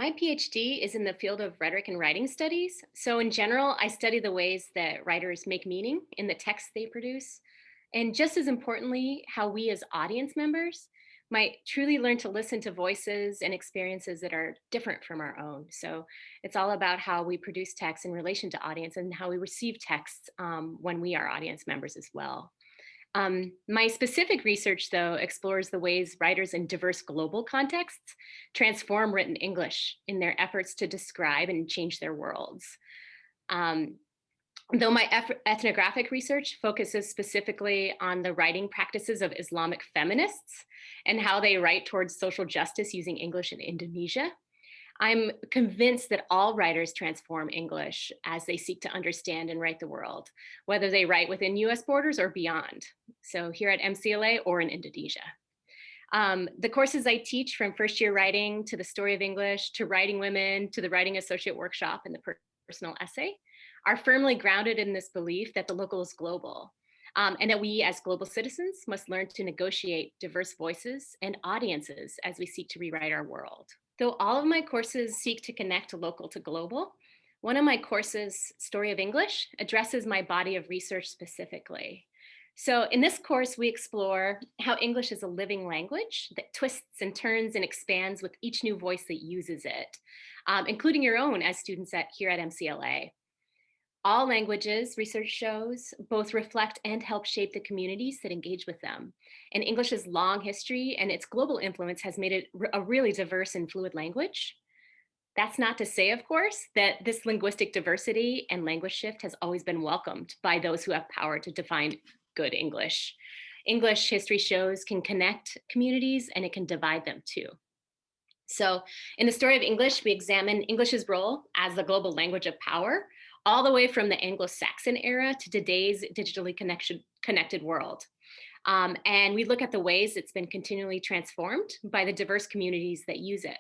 My PhD is in the field of rhetoric and writing studies. So, in general, I study the ways that writers make meaning in the texts they produce. And just as importantly, how we as audience members might truly learn to listen to voices and experiences that are different from our own. So, it's all about how we produce text in relation to audience and how we receive texts when we are audience members as well. My specific research, though, explores the ways writers in diverse global contexts transform written English in their efforts to describe and change their worlds. Um, though my ethnographic research focuses specifically on the writing practices of Islamic feminists and how they write towards social justice using English in Indonesia, I'm convinced that all writers transform English as they seek to understand and write the world, whether they write within US borders or beyond. So here at MCLA or in Indonesia. The courses I teach, from first year writing to the story of English to writing women to the writing associate workshop and the personal essay, are firmly grounded in this belief that the local is global. And that we as global citizens must learn to negotiate diverse voices and audiences as we seek to rewrite our world. Though all of my courses seek to connect local to global, one of my courses, Story of English, addresses my body of research specifically. So in this course, we explore how English is a living language that twists and turns and expands with each new voice that uses it, including your own as students here at MCLA. All languages, research shows, both reflect and help shape the communities that engage with them. And English's long history and its global influence has made it a really diverse and fluid language. That's not to say, of course, that this linguistic diversity and language shift has always been welcomed by those who have power to define good English. English, history shows, can connect communities and it can divide them too. So in the story of English, we examine English's role as the global language of power, all the way from the Anglo-Saxon era to today's digitally connected world. And we look at the ways it's been continually transformed by the diverse communities that use it.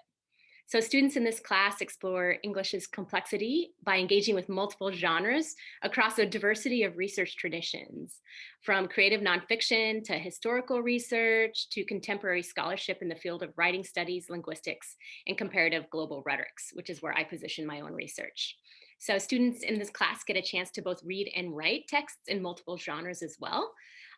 So students in this class explore English's complexity by engaging with multiple genres across a diversity of research traditions, from creative nonfiction to historical research to contemporary scholarship in the field of writing studies, linguistics, and comparative global rhetorics, which is where I position my own research. So students in this class get a chance to both read and write texts in multiple genres as well.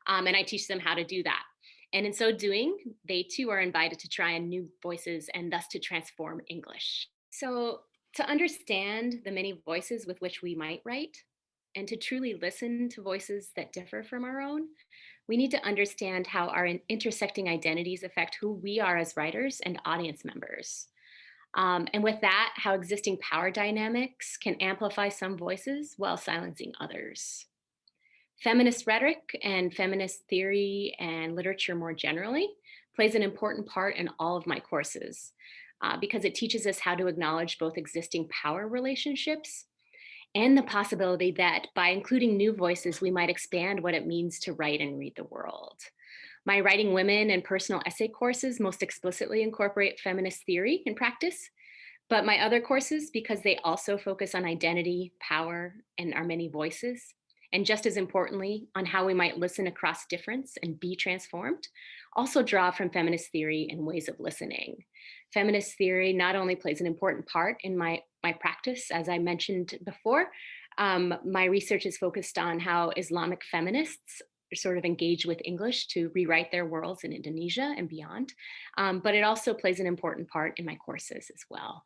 And I teach them how to do that. And in so doing, they too are invited to try on new voices and thus to transform English. So to understand the many voices with which we might write and to truly listen to voices that differ from our own, we need to understand how our intersecting identities affect who we are as writers and audience members. And with that, how existing power dynamics can amplify some voices while silencing others. Feminist rhetoric and feminist theory and literature more generally plays an important part in all of my courses because it teaches us how to acknowledge both existing power relationships and the possibility that by including new voices, we might expand what it means to write and read the world. My Writing Women and Personal Essay courses most explicitly incorporate feminist theory in practice, but my other courses, because they also focus on identity, power, and our many voices, and just as importantly, on how we might listen across difference and be transformed, also draw from feminist theory and ways of listening. Feminist theory not only plays an important part in my practice, as I mentioned before, my research is focused on how Islamic feminists sort of engage with English to rewrite their worlds in Indonesia and beyond, but it also plays an important part in my courses as well.